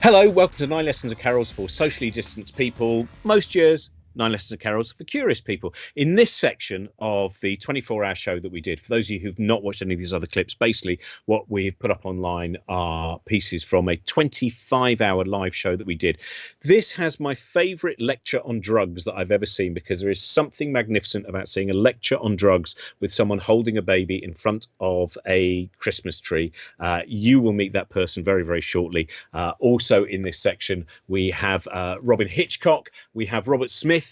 Hello, welcome to 9 Lessons of Carols for socially distanced people. Most years, 9 Lessons of Carols for curious people. In this section of the 24-hour show that we did, for those of you who've not watched any of these other clips, basically what we've put up online are pieces from a 25-hour live show that we did. This has my favourite lecture on drugs that I've ever seen, because there is something magnificent about seeing a lecture on drugs with someone holding a baby in front of a Christmas tree. You will meet that person very, very shortly. Also in this section, we have Robyn Hitchcock, we have Robert Smith,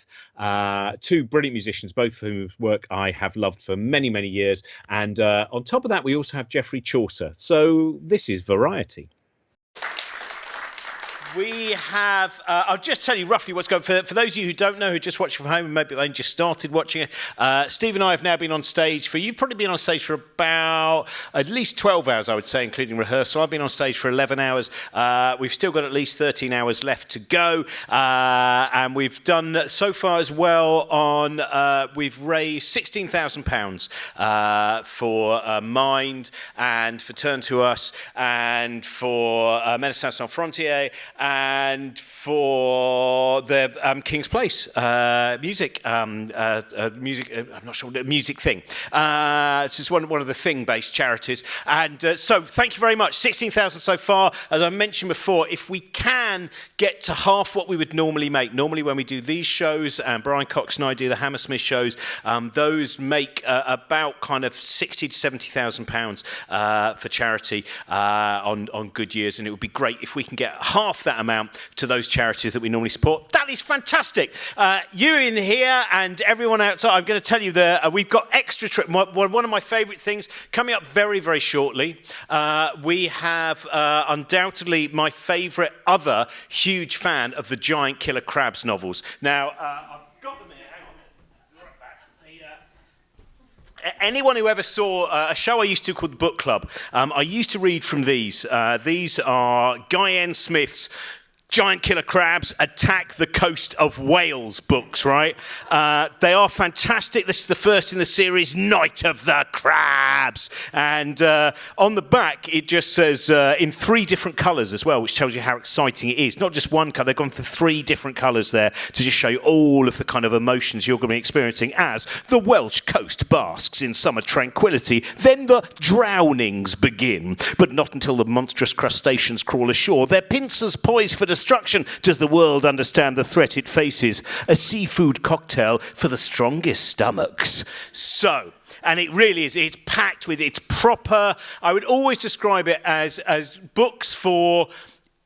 two brilliant musicians, both of whose work I have loved for many, many years. And on top of that, we also have Geoffrey Chaucer. So this is variety. We have, I'll just tell you roughly what's going on. For those of you who don't know, who just watch from home and maybe only just started watching it, Steve and I have now been on stage you've probably been on stage for about at least 12 hours, I would say, including rehearsal. I've been on stage for 11 hours. We've still got at least 13 hours left to go. And we've done so far as well on, we've raised £16,000 for Mind and for Turn to Us and for Médecins Sans Frontières, and for the King's Place music, I'm not sure, music thing. It's just one of the thing-based charities. And so thank you very much. 16,000 so far. As I mentioned before, if we can get to half what we would normally make, normally when we do these shows, and Brian Cox and I do the Hammersmith shows, those make about kind of 60 to 70,000 pounds for charity on good years, and it would be great if we can get half that amount to those charities that we normally support. That is fantastic. You in here and everyone outside, I'm going to tell you we've got extra one of my favourite things coming up very, very shortly. We have undoubtedly my favourite other huge fan of the Giant Killer Crabs novels. Now, I've got them here. Hang on. Right back. Anyone who ever saw a show I used to called The Book Club, I used to read from these. These are Guy N. Smith's Giant Killer Crabs Attack the Coast of Wales books, right? They are fantastic. This is the first in the series, Night of the Crabs. And on the back, it just says in 3 different colours as well, which tells you how exciting it is. Not just one colour, they've gone for 3 different colours there to just show you all of the kind of emotions you're going to be experiencing as the Welsh coast basks in summer tranquility. Then the drownings begin, but not until the monstrous crustaceans crawl ashore. Their pincers poised for destruction. Does the world understand the threat it faces? A seafood cocktail for the strongest stomachs. So, and it really is, it's packed with, it's proper, I would always describe it as books for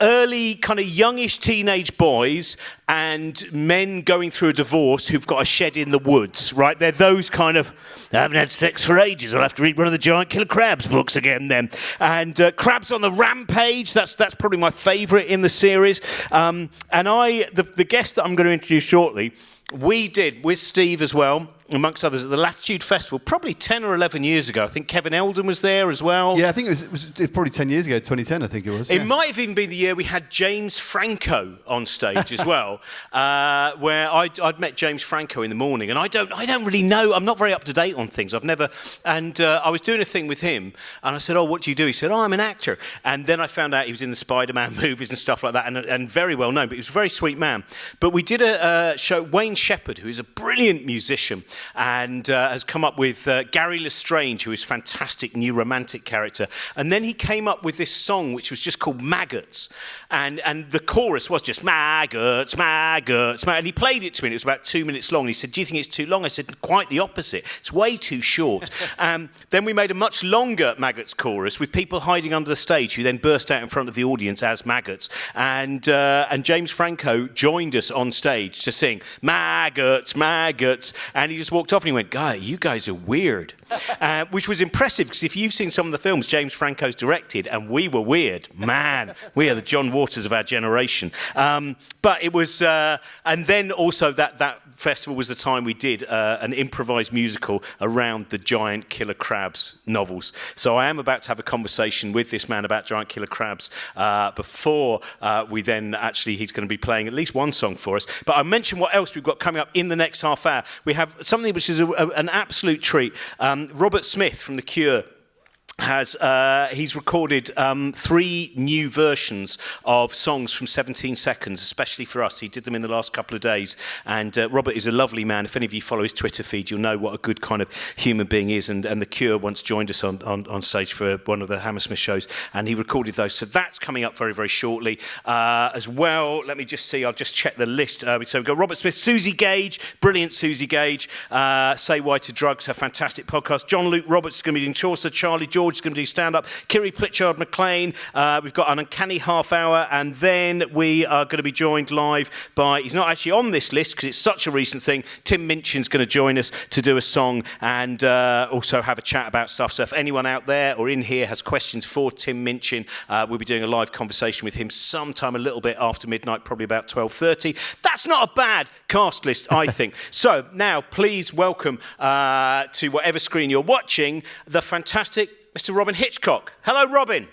early kind of youngish teenage boys and men going through a divorce who've got a shed in the woods, right? They're those kind of, I haven't had sex for ages, I'll have to read one of the Giant Killer Crabs books again then. And Crabs on the Rampage, that's probably my favourite in the series. And the guest that I'm going to introduce shortly, we did with Steve as well, amongst others, at the Latitude Festival, probably 10 or 11 years ago. I think Kevin Eldon was there as well. Yeah, I think it was probably 10 years ago, 2010, I think it was. It might have even been the year we had James Franco on stage as well, where I'd met James Franco in the morning, and I don't really know, I'm not very up to date on things. I've never, and I was doing a thing with him, and I said, oh, what do you do? He said, oh, I'm an actor. And then I found out he was in the Spider-Man movies and stuff like that, and very well known, but he was a very sweet man. But we did a show, Wayne Shepherd, who is a brilliant musician, and has come up with Gary Lestrange, who is a fantastic new romantic character. And then he came up with this song, which was just called Maggots. And the chorus was just maggots, maggots, maggots. And he played it to me, and it was about 2 minutes long. And he said, do you think it's too long? I said, quite the opposite. It's way too short. Then we made a much longer Maggots chorus with people hiding under the stage who then burst out in front of the audience as maggots. And James Franco joined us on stage to sing maggots, maggots. And he just walked off and he went, Guy, you guys are weird. Which was impressive, because if you've seen some of the films James Franco's directed, and we were weird, man, we are the John Waters of our generation. But it was, and then also that festival was the time we did an improvised musical around the Giant Killer Crabs novels. So I am about to have a conversation with this man about Giant Killer Crabs before we then actually, he's going to be playing at least one song for us. But I mentioned what else we've got coming up in the next half hour. We have something which is an absolute treat. Robert Smith from The Cure he's recorded 3 new versions of songs from 17 Seconds, especially for us. He did them in the last couple of days. And Robert is a lovely man. If any of you follow his Twitter feed, you'll know what a good kind of human being is. And The Cure once joined us on stage for one of the Hammersmith shows, and he recorded those. So that's coming up very, very shortly as well. Let me just see. I'll just check the list. So we've got Robert Smith, Susie Gage, brilliant Susie Gage, Say Why to Drugs, her fantastic podcast. John Luke Roberts is going to be doing Chaucer. Charlie George is going to do stand-up. Kiri Pritchard McLean. We've got an uncanny half hour, and then we are going to be joined live by, he's not actually on this list because it's such a recent thing, Tim Minchin's going to join us to do a song and also have a chat about stuff. So if anyone out there or in here has questions for Tim Minchin, we'll be doing a live conversation with him sometime a little bit after midnight, probably about 12:30. That's not a bad cast list, I think. So now please welcome to whatever screen you're watching, the fantastic Mr. Robin Hitchcock. Hello, Robin.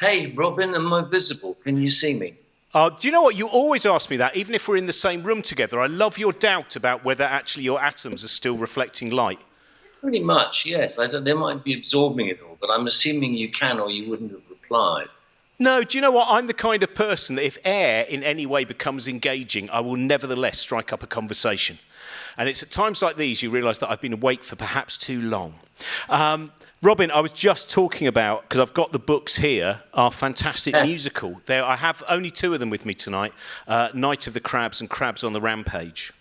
Hey, Robin, am I visible? Can you see me? Do you know what? You always ask me that, even if we're in the same room together. I love your doubt about whether actually your atoms are still reflecting light. Pretty much, yes. They might be absorbing it all, but I'm assuming you can or you wouldn't have replied. No, do you know what? I'm the kind of person that if air in any way becomes engaging, I will nevertheless strike up a conversation. And it's at times like these you realise that I've been awake for perhaps too long. Robin, I was just talking about, because I've got the books here, our fantastic musical. I have only 2 of them with me tonight, Night of the Crabs and Crabs on the Rampage.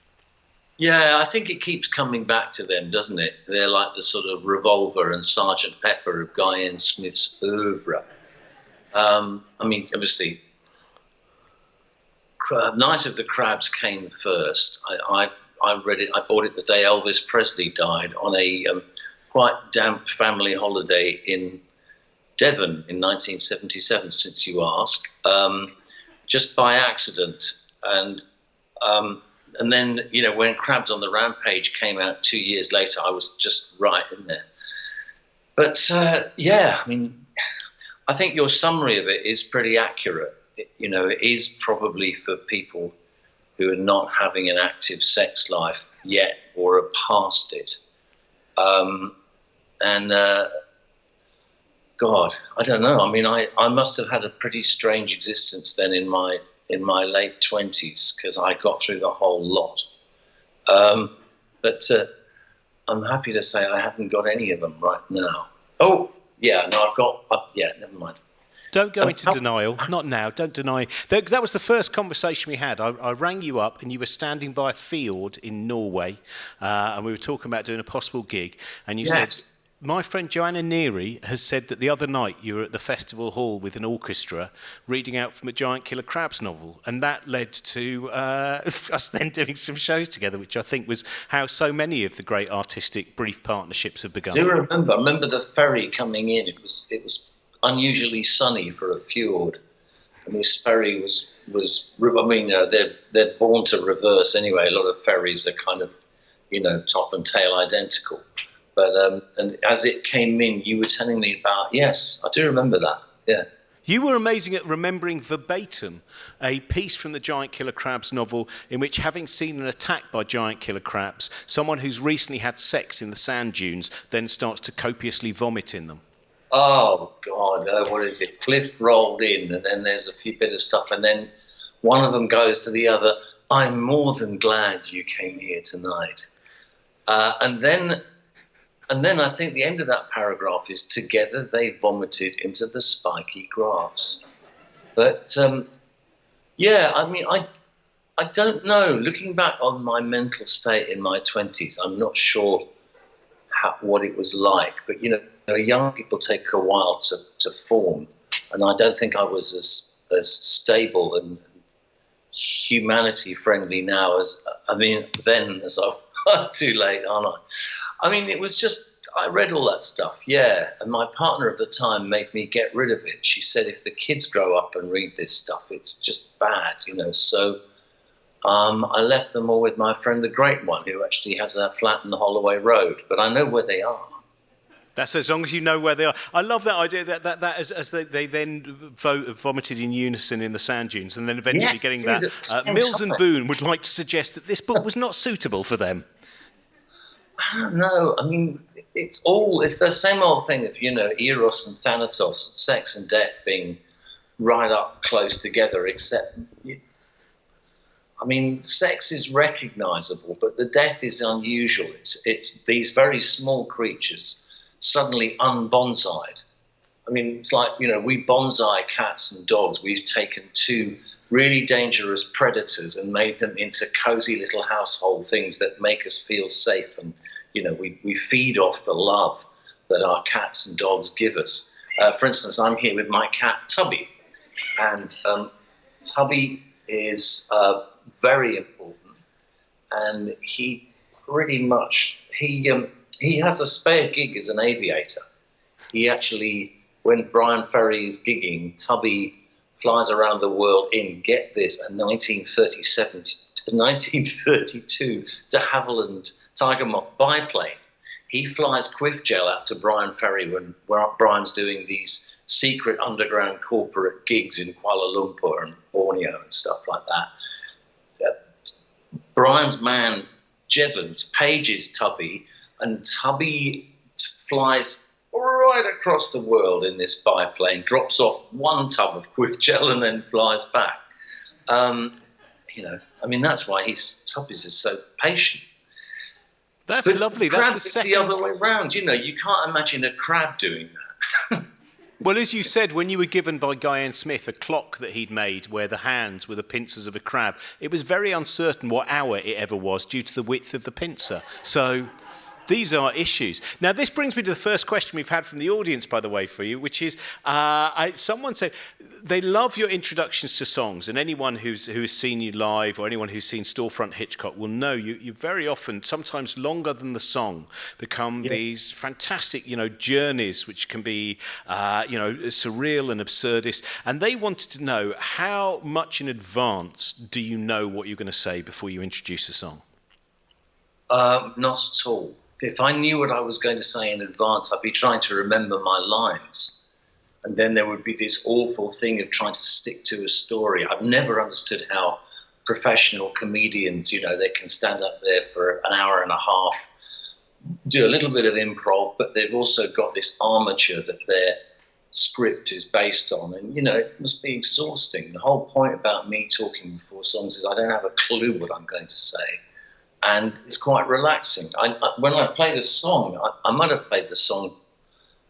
Yeah, I think it keeps coming back to them, doesn't it? They're like the sort of Revolver and Sergeant Pepper of Guy N. Smith's oeuvre. I mean, obviously, Night of the Crabs came first. I read it, I bought it the day Elvis Presley died on a quite damp family holiday in Devon in 1977, since you ask, just by accident. And then, you know, when Crabs on the Rampage came out 2 years later, I was just right in there. But, yeah, I mean, I think your summary of it is pretty accurate. It is probably for people who are not having an active sex life yet or are past it. God, I don't know. I mean, I must have had a pretty strange existence then in my late 20s, because I got through the whole lot. But I'm happy to say I haven't got any of them right now. Oh, yeah, no, never mind. Don't go into denial. Not now. Don't deny. That was the first conversation we had. I rang you up and you were standing by a field in Norway and we were talking about doing a possible gig. And you said, my friend Joanna Neary has said that the other night you were at the festival hall with an orchestra reading out from a Giant Killer Crabs novel. And that led to us then doing some shows together, which I think was how so many of the great artistic brief partnerships have begun. I do remember. I remember the ferry coming in. It was unusually sunny for a fjord, and this ferry was I mean, they're born to reverse anyway. A lot of ferries are kind of, top and tail identical. But and as it came in, you were telling me about, yes, I do remember that. Yeah. You were amazing at remembering verbatim a piece from the Giant Killer Crabs novel in which, having seen an attack by giant killer crabs, someone who's recently had sex in the sand dunes then starts to copiously vomit in them. Oh, God, what is it? Cliff rolled in, and then there's a few bit of stuff, and then one of them goes to the other, I'm more than glad you came here tonight. And then I think the end of that paragraph is, together they vomited into the spiky grass. But, yeah, I mean, I don't know. Looking back on my mental state in my 20s, I'm not sure what it was like, but, young people take a while to form, and I don't think I was as stable and humanity-friendly now as I'm too late, aren't I? I mean, it was just, I read all that stuff, yeah, and my partner at the time made me get rid of it. She said, if the kids grow up and read this stuff, it's just bad, so I left them all with my friend, the Great One, who actually has a flat in the Holloway Road, but I know where they are. That's as long as you know where they are. I love that idea that as they then vomited in unison in the sand dunes, and then eventually getting that. Mills and Boon would like to suggest that this book was not suitable for them. I don't know. I mean, it's the same old thing of, Eros and Thanatos, sex and death being right up close together, except, sex is recognizable, but the death is unusual. It's these very small creatures suddenly unbonsaied. It's like, we bonsai cats and dogs. We've taken two really dangerous predators and made them into cozy little household things that make us feel safe. And, we feed off the love that our cats and dogs give us. For instance, I'm here with my cat, Tubby. And Tubby is very important. And he pretty much, he has a spare gig as an aviator. He actually, when Brian Ferry is gigging, Tubby flies around the world in, get this, a 1932 de Havilland Tiger Moth biplane. He flies quiff gel out to Brian Ferry when Brian's doing these secret underground corporate gigs in Kuala Lumpur and Borneo and stuff like that. Brian's man, Jevons, pages Tubby, and Tubby flies right across the world in this biplane, drops off one tub of quiff gel and then flies back. That's why Tubby's is so patient. That's lovely. That's the second. The other way around. You can't imagine a crab doing that. Well, as you said, when you were given by Guyan Smith a clock that he'd made where the hands were the pincers of a crab, it was very uncertain what hour it ever was due to the width of the pincer. So these are issues. Now, this brings me to the first question we've had from the audience, by the way, for you, which is someone said they love your introductions to songs, and anyone who has seen you live or anyone who's seen Storefront Hitchcock will know you very often, sometimes longer than the song, become these fantastic, journeys which can be, surreal and absurdist. And they wanted to know, how much in advance do you know what you're going to say before you introduce a song? Not at all. If I knew what I was going to say in advance, I'd be trying to remember my lines. And then there would be this awful thing of trying to stick to a story. I've never understood how professional comedians, they can stand up there for an hour and a half, do a little bit of improv, but they've also got this armature that their script is based on. And, it must be exhausting. The whole point about me talking before songs is I don't have a clue what I'm going to say. And it's quite relaxing. When I play the song, I might have played the song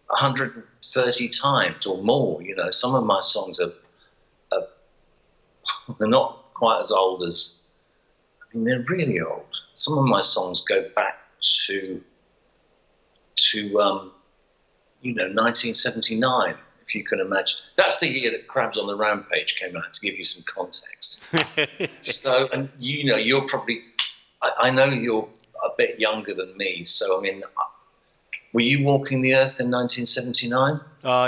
130 times or more. Some of my songs are they're not quite as old as, they're really old. Some of my songs go back to 1979, if you can imagine. That's the year that Crabs on the Rampage came out, to give you some context. So, and you're probably, I know you're a bit younger than me, so were you walking the earth in 1979?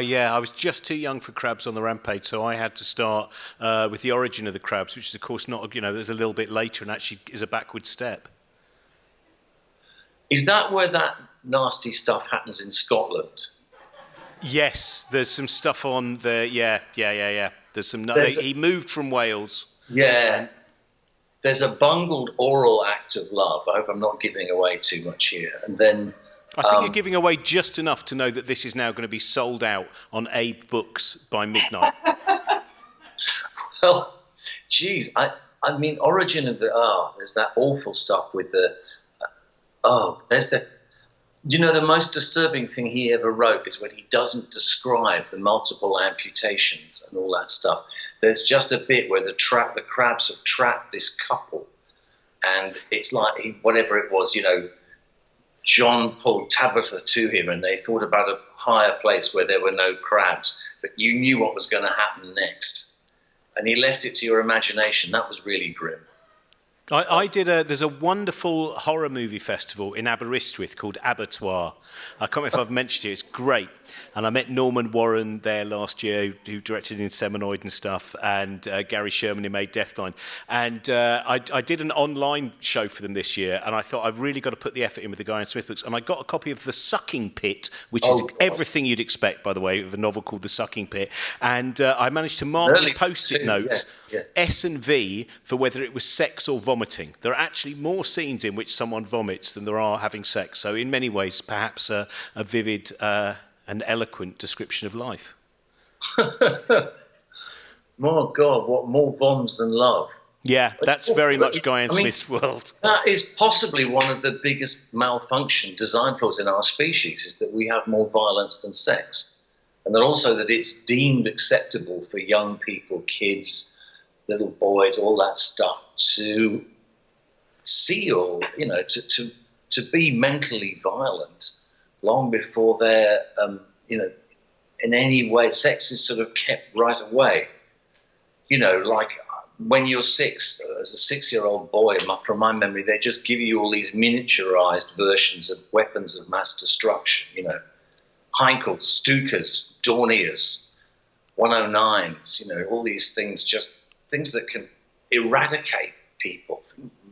Yeah, I was just too young for Crabs on the Rampage, so I had to start with The Origin of the Crabs, which is, of course, not, there's a little bit later and actually is a backward step. Is that where that nasty stuff happens in Scotland? Yes, there's some stuff on there. Yeah. There's some. He moved from Wales. Yeah. There's a bungled oral act of love. I hope I'm not giving away too much here. And then I think you're giving away just enough to know that this is now going to be sold out on Abe Books by midnight. Well, geez, Origin of the there's that awful stuff with the there's the. The most disturbing thing he ever wrote is when he doesn't describe the multiple amputations and all that stuff. There's just a bit where the crabs have trapped this couple, and it's like whatever it was, John pulled Tabitha to him, and they thought about a higher place where there were no crabs, but you knew what was going to happen next, and he left it to your imagination. That was really grim. There's a wonderful horror movie festival in Aberystwyth called Abattoir. I can't remember if I've mentioned it. It's great. And I met Norman Warren there last year, who directed Inseminoid and stuff, and Gary Sherman, who made Deathline. And I did an online show for them this year, and I thought I've really got to put the effort in with the Guy and Smith books. And I got a copy of The Sucking Pit, which is everything you'd expect, by the way, of a novel called The Sucking Pit. And I managed to mark the post-it notes, S and V, for whether it was sex or vomiting. vomiting. There are actually more scenes in which someone vomits than there are having sex. So in many ways, perhaps a vivid and eloquent description of life. My God, what more voms than love? Yeah, that's very much Guy and Smith's world. That is possibly one of the biggest malfunction design flaws in our species, is that we have more violence than sex. And then also that it's deemed acceptable for young people, kids, little boys, all that stuff, to see or, to be mentally violent long before they're, in any way, sex is sort of kept right away. Like when you're 6, as a 6-year-old boy, from my memory, they just give you all these miniaturized versions of weapons of mass destruction, Heinkels, Stukas, Dorniers, 109s, all these things, just things that can eradicate people.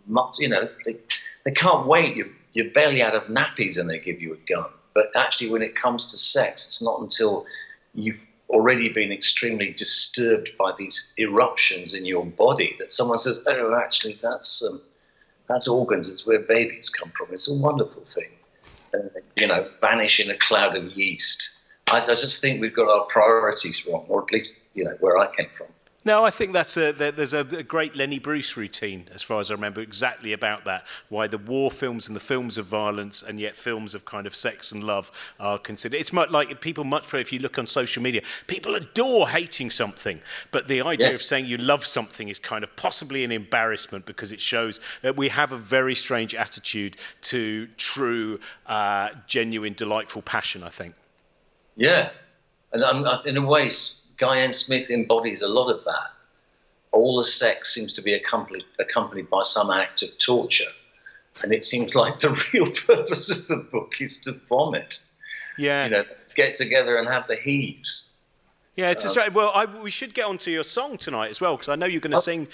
They can't wait. You're barely out of nappies and they give you a gun. But actually, when it comes to sex, it's not until you've already been extremely disturbed by these eruptions in your body that someone says, oh, actually, that's organs. It's where babies come from. It's a wonderful thing. Vanish in a cloud of yeast. I just think we've got our priorities wrong, or at least, where I came from. No, I think there's a great Lenny Bruce routine, as far as I remember, exactly about that. Why the war films and the films of violence and yet films of kind of sex and love are considered. It's much like people if you look on social media, people adore hating something. But the idea of saying you love something is kind of possibly an embarrassment, because it shows that we have a very strange attitude to true, genuine, delightful passion, I think. Yeah. And in a way, Guy N. Smith embodies a lot of that. All the sex seems to be accompanied by some act of torture. And it seems like the real purpose of the book is to vomit. Yeah. To get together and have the heaves. Yeah, it's just right. Well, we should get onto your song tonight as well, because I know you're going to sing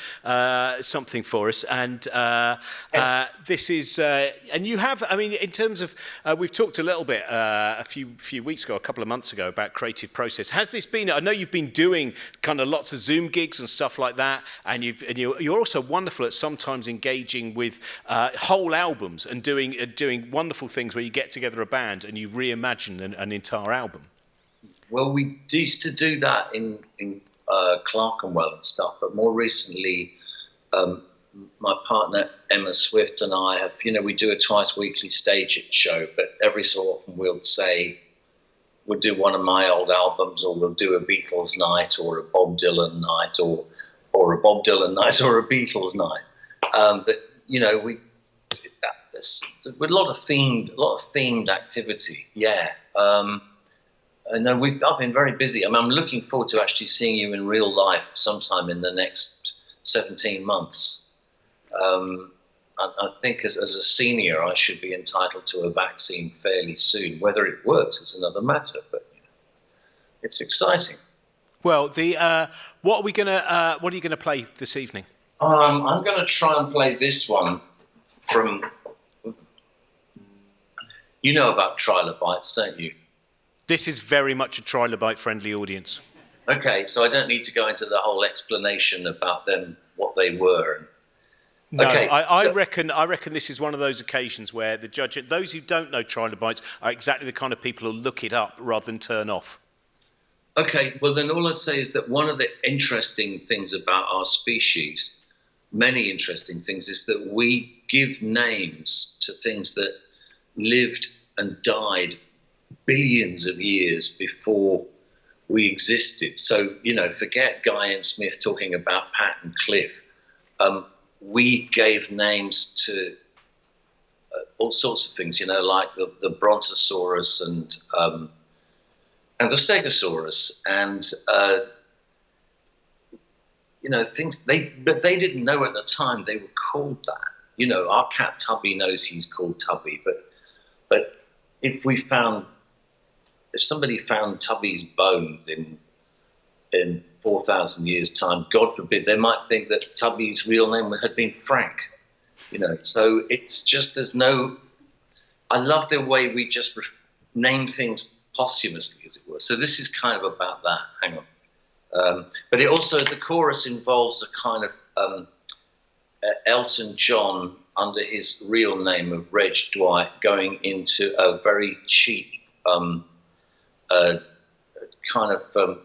something for us, and this is, and you have. I mean, in terms of, we've talked a little bit a few weeks ago, a couple of months ago, about creative process. Has this been? I know you've been doing kind of lots of Zoom gigs and stuff like that, and you're also wonderful at sometimes engaging with whole albums and doing wonderful things where you get together a band and you reimagine an entire album. Well, we used to do that in Clerkenwell and stuff, but more recently, my partner Emma Swift and I have, we do a twice weekly stage show, but every so often we'll do one of my old albums, or we'll do a Beatles night, or a Bob Dylan night, or a Bob Dylan night, or a Beatles night. But there's a lot of themed activity. Yeah. No, I've been very busy. I'm looking forward to actually seeing you in real life sometime in the next 17 months. I think as a senior, I should be entitled to a vaccine fairly soon. Whether it works is another matter, but it's exciting. Well, what are you going to play this evening? I'm going to try and play this one from. You know about trilobites, don't you? This is very much a Trilobite-friendly audience. Okay, so I don't need to go into the whole explanation about them, what they were. No, okay, I reckon this is one of those occasions where the judge, those who don't know Trilobites, are exactly the kind of people who look it up rather than turn off. Okay, well then all I'd say is that one of the interesting things about our species, many interesting things, is that we give names to things that lived and died billions of years before we existed. So, forget Guy and Smith talking about Pat and Cliff. We gave names to all sorts of things, like the Brontosaurus and the Stegosaurus, and things but they didn't know at the time they were called that. Our cat Tubby knows he's called Tubby, but if somebody found Tubby's bones in 4,000 years' time, God forbid, they might think that Tubby's real name had been Frank. So it's just I love the way we just name things posthumously, as it were. So this is kind of about that. Hang on. But it also, the chorus involves a kind of Elton John, under his real name of Reg Dwight, going into a very cheap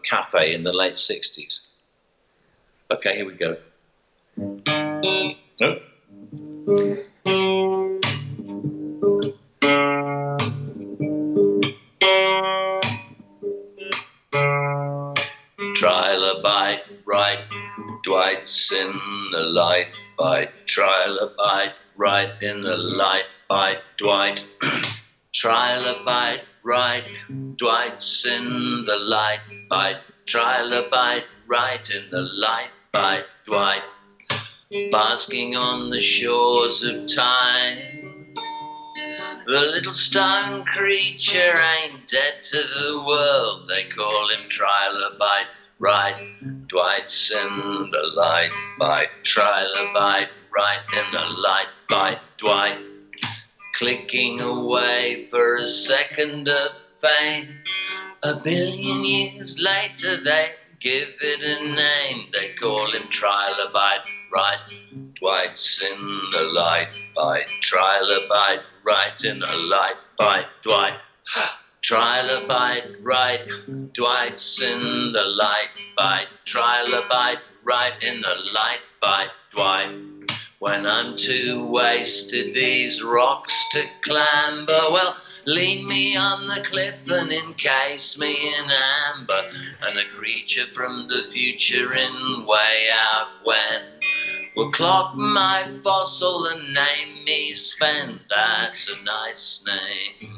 cafe in the late 60s. Okay, here we go. Oh. Trilobite, right, Dwight's in the light bite. Trilobite, right in the light bite, Dwight. Trilobite, right, Dwight's in the light bite. Trilobite, right in the light bite, Dwight. Basking on the shores of time, the little stone creature ain't dead to the world. They call him Trilobite, right, Dwight's in the light bite. Trilobite, right in the light bite, Dwight. Clicking away for a second of fame. A billion years later they give it a name. They call him Trilobite, right, Dwight's in the light bite. Trilobite, right in the light bite, Dwight. Trilobite, right, Dwight's in the light bite. Trilobite, right in the light bite, Dwight. When I'm too wasted these rocks to clamber, well, lean me on the cliff and encase me in amber, and a creature from the future in way out when will clock my fossil and name me Sven. That's a nice name.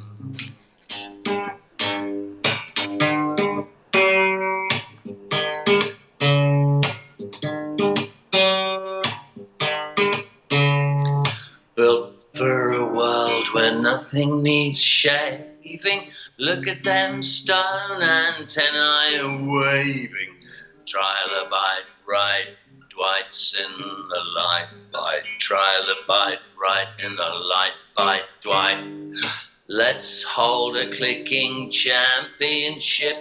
Built for a world where nothing needs shaving. Look at them stone antennae waving. Trilobite, right, Dwight's in the light bite. Trilobite, right in the light bite, Dwight. Let's hold a clicking championship.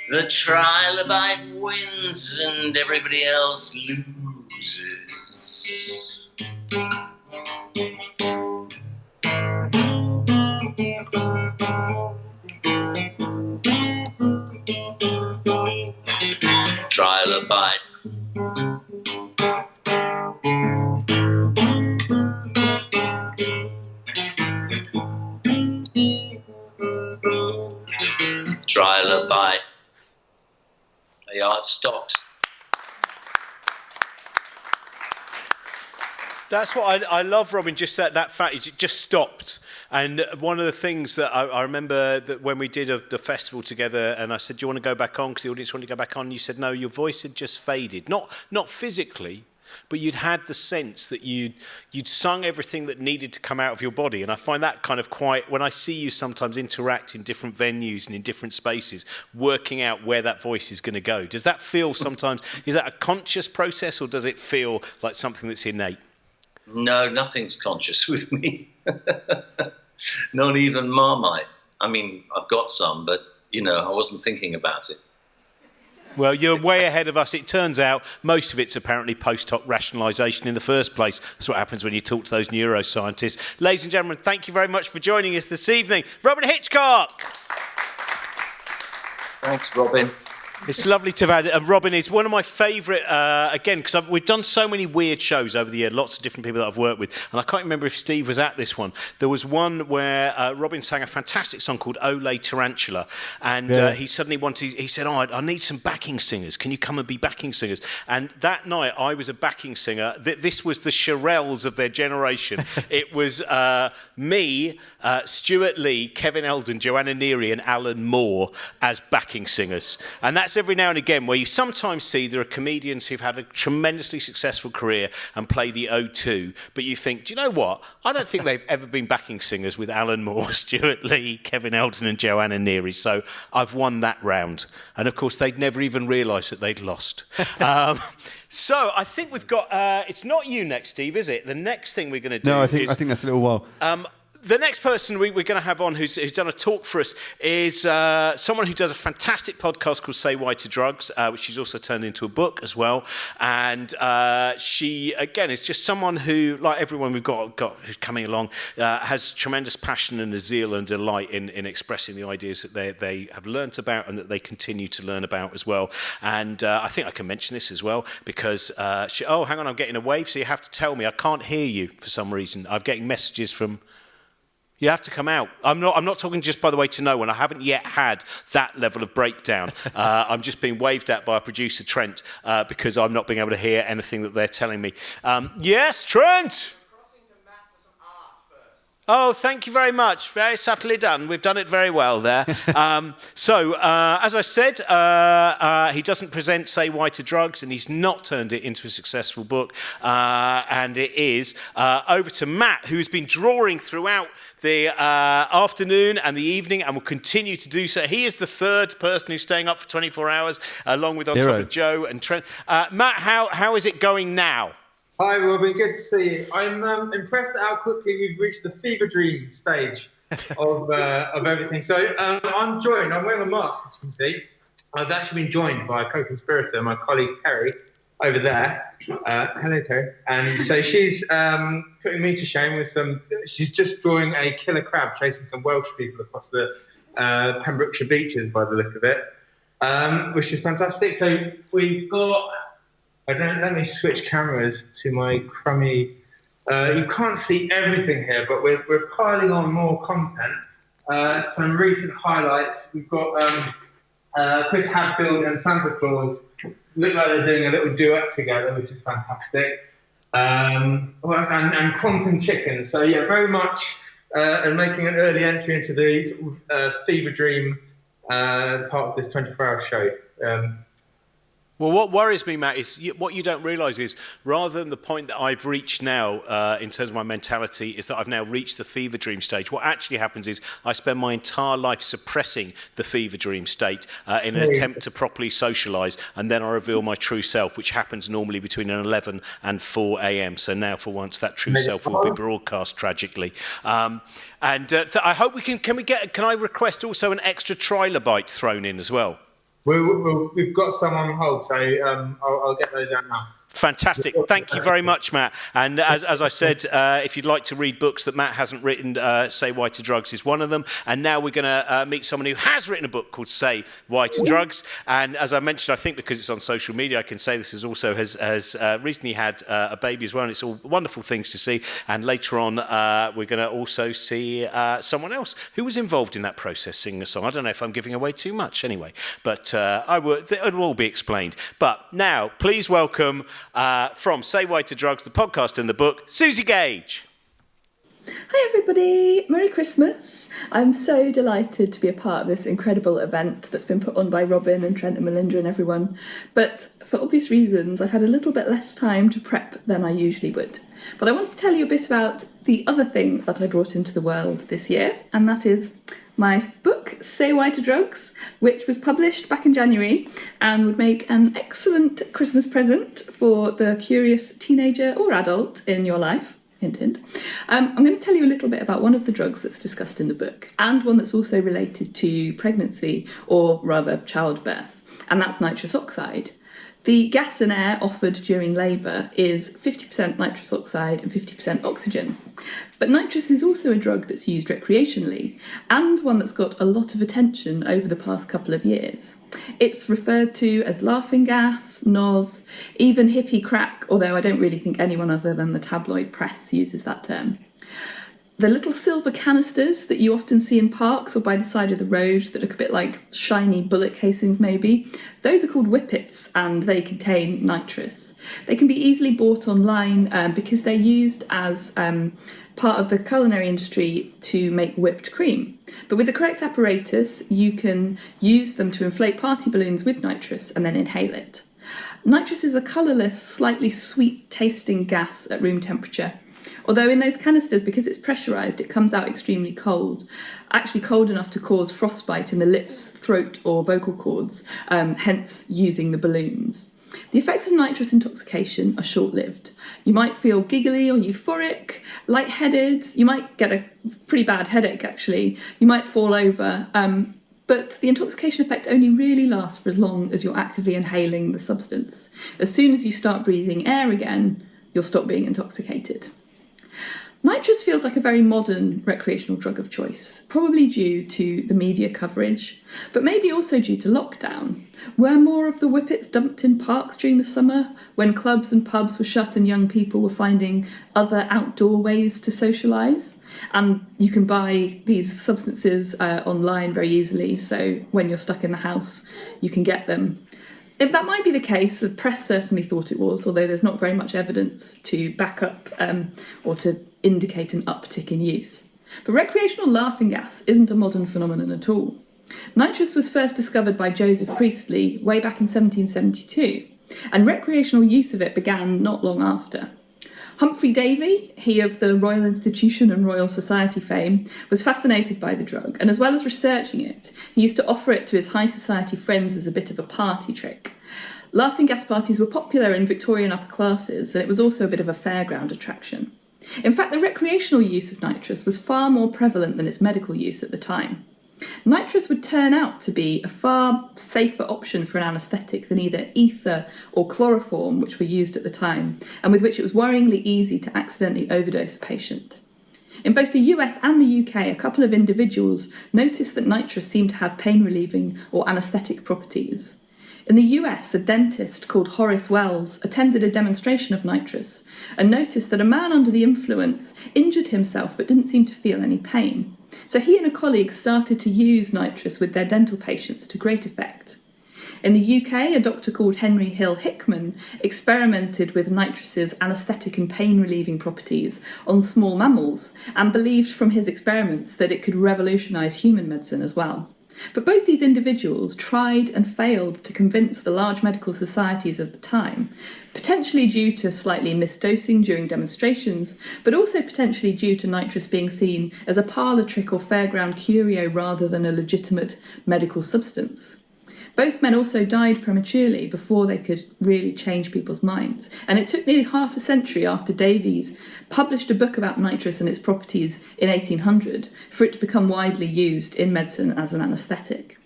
The Trilobite wins and everybody else loses. Trilobite. Trilobite. The art stopped. That's what I love, Robin, just that fact, it just stopped. And one of the things that I remember that when we did the festival together, and I said, do you want to go back on? Because the audience wanted to go back on. You said, no, your voice had just faded. Not physically, but you'd had the sense that you'd sung everything that needed to come out of your body. And I find that kind of quite, when I see you sometimes interact in different venues and in different spaces, working out where that voice is going to go. Does that feel sometimes, is that a conscious process, or does it feel like something that's innate? No, nothing's conscious with me. Not even Marmite. I mean, I've got some, but, I wasn't thinking about it. Well, you're way ahead of us. It turns out most of it's apparently post hoc rationalisation in the first place. That's what happens when you talk to those neuroscientists. Ladies and gentlemen, thank you very much for joining us this evening. Robin Hitchcock! Thanks, Robin. It's lovely to have had it. And Robin is one of my favourite, again, because we've done so many weird shows over the year, lots of different people that I've worked with. And I can't remember if Steve was at this one. There was one where Robin sang a fantastic song called Ole Tarantula. And he suddenly he said, I need some backing singers. Can you come and be backing singers? And that night, I was a backing singer. This was the Shirelles of their generation. It was me, Stuart Lee, Kevin Eldon, Joanna Neary, and Alan Moore as backing singers. And that's every now and again where you sometimes see there are comedians who've had a tremendously successful career and play the O2, but you think, do you know what? I don't think they've ever been backing singers with Alan Moore, Stuart Lee, Kevin Eldon and Joanna Neary, so I've won that round. And of course, they'd never even realised that they'd lost. So I think we've got, it's not you next, Steve, is it? The next thing we're going to do I think that's a little while. The next person we're going to have on who's done a talk for us is someone who does a fantastic podcast called Say Why to Drugs, which she's also turned into a book as well. And she, again, is just someone who, like everyone we've got who's coming along, has tremendous passion and a zeal and delight in expressing the ideas that they have learnt about and that they continue to learn about as well. And I think I can mention this as well because, hang on, I'm getting a wave, so you have to tell me. I can't hear you for some reason. I'm getting messages from... You have to come out. I'm not talking just, by the way, to no one. I haven't yet had that level of breakdown. I'm just being waved at by our producer, Trent, because I'm not being able to hear anything that they're telling me. Yes, Trent! Oh, thank you very much. Very subtly done. We've done it very well there. As I said, he doesn't present Say Why to Drugs, and he's not turned it into a successful book. And it is over to Matt, who's been drawing throughout the afternoon and the evening and will continue to do so. He is the third person who's staying up for 24 hours, along with on top of Joe and Trent. Matt, how is it going now? Hi, Robin. Good to see you. I'm impressed at how quickly we've reached the fever dream stage of everything. So I'm joined. I'm wearing a mask, as you can see. I've actually been joined by a co-conspirator, my colleague Terry, over there. Hello, Terry. And so she's putting me to shame with some... She's just drawing a killer crab chasing some Welsh people across the Pembrokeshire beaches, by the look of it, which is fantastic. So we've got... let me switch cameras to my crummy... you can't see everything here, but we're piling on more content. Some recent highlights. We've got Chris Hadfield and Santa Claus look like they're doing a little duet together, which is fantastic. And Quantum Chicken. So, yeah, very much and making an early entry into the fever dream part of this 24-hour show. Well, what worries me, Matt, is what you don't realise is rather than the point that I've reached now in terms of my mentality is that I've now reached the fever dream stage. What actually happens is I spend my entire life suppressing the fever dream state in an attempt to properly socialise, and then I reveal my true self, which happens normally between 11 and 4 a.m. So now, for once, that true self will be broadcast tragically. I hope we can I request also an extra Trilobite thrown in as well? We've got some on hold, so I'll get those out now. Fantastic. Thank you very much, Matt. And as I said, if you'd like to read books that Matt hasn't written, Say Why to Drugs is one of them. And now we're going to meet someone who has written a book called Say Why to Drugs. And as I mentioned, I think because it's on social media, I can say this has recently had a baby as well. And it's all wonderful things to see. And later on, we're going to also see someone else who was involved in that process singing a song. I don't know if I'm giving away too much anyway, but it'll all be explained. But now, please welcome... from Say Why to Drugs, the podcast and the book, Susie Gage. Hi everybody, Merry Christmas. I'm so delighted to be a part of this incredible event that's been put on by Robin and Trent and Melinda and everyone. But for obvious reasons, I've had a little bit less time to prep than I usually would. But I want to tell you a bit about the other thing that I brought into the world this year, and that is my book, Say Why to Drugs, which was published back in January and would make an excellent Christmas present for the curious teenager or adult in your life. Hint, hint. I'm going to tell you a little bit about one of the drugs that's discussed in the book, and one that's also related to pregnancy, or rather childbirth, and that's nitrous oxide. The gas and air offered during labour is 50% nitrous oxide and 50% oxygen. But nitrous is also a drug that's used recreationally, and one that's got a lot of attention over the past couple of years. It's referred to as laughing gas, NOS, even hippie crack, although I don't really think anyone other than the tabloid press uses that term. The little silver canisters that you often see in parks or by the side of the road that look a bit like shiny bullet casings maybe, those are called whippets and they contain nitrous. They can be easily bought online because they're used as part of the culinary industry to make whipped cream. But with the correct apparatus, you can use them to inflate party balloons with nitrous and then inhale it. Nitrous is a colourless, slightly sweet-tasting gas at room temperature. Although in those canisters, because it's pressurised, it comes out extremely cold, actually cold enough to cause frostbite in the lips, throat or vocal cords, hence using the balloons. The effects of nitrous intoxication are short-lived. You might feel giggly or euphoric, lightheaded. You might get a pretty bad headache, actually. You might fall over. But the intoxication effect only really lasts for as long as you're actively inhaling the substance. As soon as you start breathing air again, you'll stop being intoxicated. Nitrous feels like a very modern recreational drug of choice, probably due to the media coverage, but maybe also due to lockdown. Were more of the whippets dumped in parks during the summer, when clubs and pubs were shut and young people were finding other outdoor ways to socialise? And you can buy these substances online very easily, so when you're stuck in the house, you can get them. If that might be the case, the press certainly thought it was, although there's not very much evidence to back up or to indicate an uptick in use. But recreational laughing gas isn't a modern phenomenon at all. Nitrous was first discovered by Joseph Priestley way back in 1772, and recreational use of it began not long after. Humphrey Davy, he of the Royal Institution and Royal Society fame, was fascinated by the drug, and as well as researching it, he used to offer it to his high society friends as a bit of a party trick. Laughing gas parties were popular in Victorian upper classes, and it was also a bit of a fairground attraction. In fact, the recreational use of nitrous was far more prevalent than its medical use at the time. Nitrous would turn out to be a far safer option for an anaesthetic than either ether or chloroform, which were used at the time, and with which it was worryingly easy to accidentally overdose a patient. In both the US and the UK, a couple of individuals noticed that nitrous seemed to have pain-relieving or anaesthetic properties. In the US, a dentist called Horace Wells attended a demonstration of nitrous and noticed that a man under the influence injured himself but didn't seem to feel any pain. So he and a colleague started to use nitrous with their dental patients to great effect. In the UK, a doctor called Henry Hill Hickman experimented with nitrous's anaesthetic and pain-relieving properties on small mammals and believed from his experiments that it could revolutionise human medicine as well. But both these individuals tried and failed to convince the large medical societies of the time, potentially due to slightly misdosing during demonstrations, but also potentially due to nitrous being seen as a parlour trick or fairground curio rather than a legitimate medical substance. Both men also died prematurely before they could really change people's minds, and it took nearly half a century after Davies published a book about nitrous and its properties in 1800 for it to become widely used in medicine as an anaesthetic.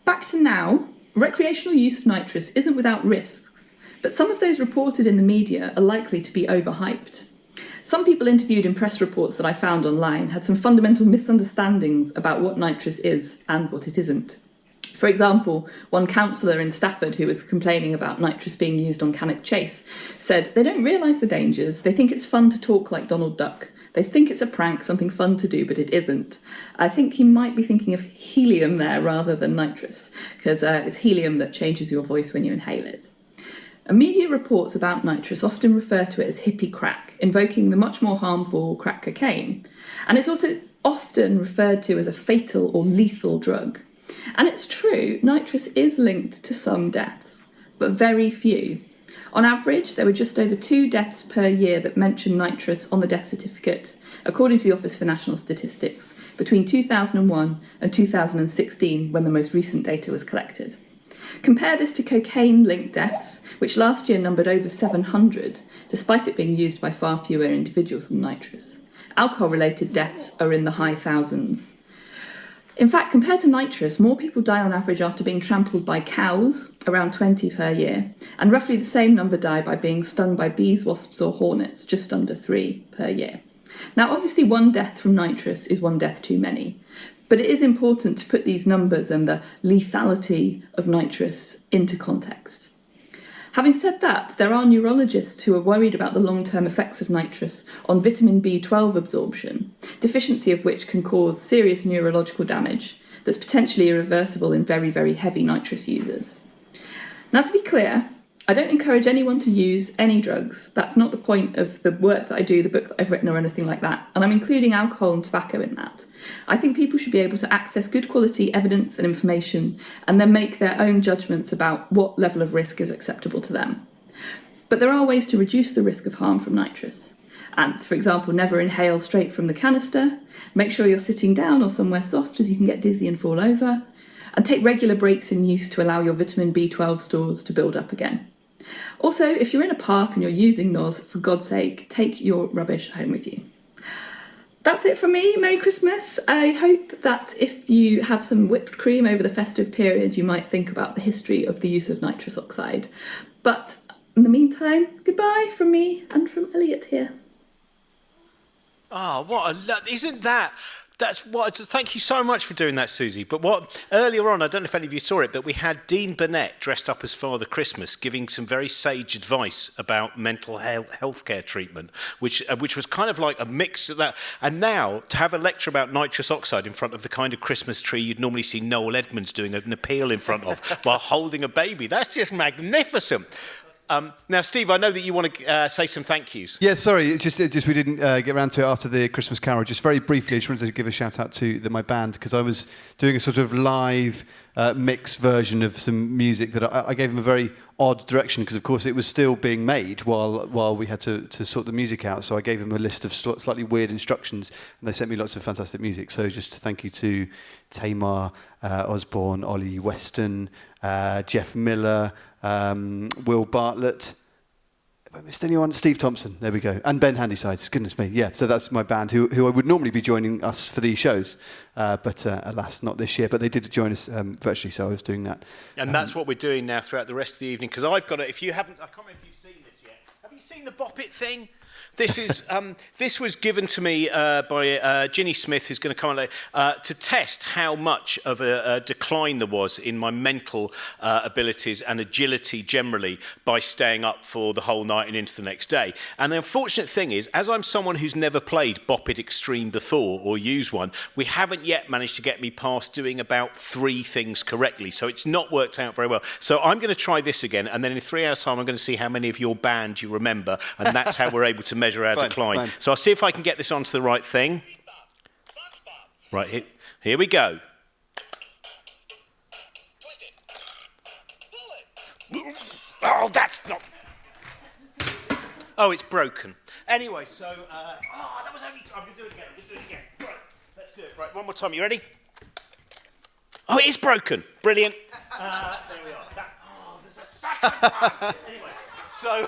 Back to now, recreational use of nitrous isn't without risks, but some of those reported in the media are likely to be overhyped. Some people interviewed in press reports that I found online had some fundamental misunderstandings about what nitrous is and what it isn't. For example, one councillor in Stafford who was complaining about nitrous being used on Cannock Chase said they don't realise the dangers, they think it's fun to talk like Donald Duck. They think it's a prank, something fun to do, but it isn't. I think he might be thinking of helium there rather than nitrous, because it's helium that changes your voice when you inhale it. Media reports about nitrous often refer to it as hippie crack, invoking the much more harmful crack cocaine. And it's also often referred to as a fatal or lethal drug. And it's true, nitrous is linked to some deaths, but very few. On average, there were just over 2 deaths per year that mention nitrous on the death certificate, according to the Office for National Statistics, between 2001 and 2016, when the most recent data was collected. Compare this to cocaine-linked deaths, which last year numbered over 700, despite it being used by far fewer individuals than nitrous. Alcohol-related deaths are in the high thousands. In fact, compared to nitrous, more people die on average after being trampled by cows, around 20 per year, and roughly the same number die by being stung by bees, wasps or hornets, just under 3 per year. Now, obviously, one death from nitrous is one death too many, but it is important to put these numbers and the lethality of nitrous into context. Having said that, there are neurologists who are worried about the long-term effects of nitrous on vitamin B12 absorption, deficiency of which can cause serious neurological damage that's potentially irreversible in very, very heavy nitrous users. Now, to be clear, I don't encourage anyone to use any drugs. That's not the point of the work that I do, the book that I've written or anything like that, and I'm including alcohol and tobacco in that. I think people should be able to access good quality evidence and information and then make their own judgments about what level of risk is acceptable to them. But there are ways to reduce the risk of harm from nitrous. And, for example, never inhale straight from the canister. Make sure you're sitting down or somewhere soft as you can get dizzy and fall over. And take regular breaks in use to allow your vitamin B12 stores to build up again. Also, if you're in a park and you're using NOS, for God's sake, take your rubbish home with you. That's it from me. Merry Christmas. I hope that if you have some whipped cream over the festive period, you might think about the history of the use of nitrous oxide. But in the meantime, goodbye from me and from Elliot here. Oh, isn't that... Thank you so much for doing that, Susie. But earlier on, I don't know if any of you saw it, but we had Dean Burnett dressed up as Father Christmas, giving some very sage advice about mental healthcare treatment, which was kind of like a mix of that. And now to have a lecture about nitrous oxide in front of the kind of Christmas tree you'd normally see Noel Edmonds doing an appeal in front of while holding a baby—that's just magnificent. Now, Steve, I know that you want to say some thank yous. Yeah, sorry, it's just we didn't get around to it after the Christmas Carol. Just very briefly, I just wanted to give a shout out to my band, because I was doing a sort of live mix version of some music that I gave them a very odd direction, because of course it was still being made while we had to sort the music out. So I gave them a list of slightly weird instructions, and they sent me lots of fantastic music. So just thank you to Tamar Osborne, Ollie Weston, Jeff Miller, Will Bartlett. Have I missed anyone? Steve Thompson, there we go. And Ben Handysides, goodness me. Yeah, so that's my band, who I would normally be joining us for these shows, but alas, not this year. But they did join us virtually, so I was doing that. And that's what we're doing now throughout the rest of the evening, because I've got it. If you haven't, I can't remember if you've seen this yet. Have you seen the Bop It thing? This is this was given to me by Ginny Smith, who's going to come on to test how much of a decline there was in my mental abilities and agility generally by staying up for the whole night and into the next day. And the unfortunate thing is, as I'm someone who's never played Bop It Extreme before or used one, we haven't yet managed to get me past doing about 3 things correctly. So it's not worked out very well. So I'm going to try this again, and then in 3 hours' time, I'm going to see how many of your band you remember, and that's how we're able to measure our decline. Fine. So I'll see if I can get this onto the right thing. Right, here we go. Oh, that's not... Oh, it's broken. Anyway, so... that was only... I'm going to do it again. Right, let's do it. Right, one more time. You ready? Oh, it is broken. Brilliant. There we are. There's a second one. Anyway. So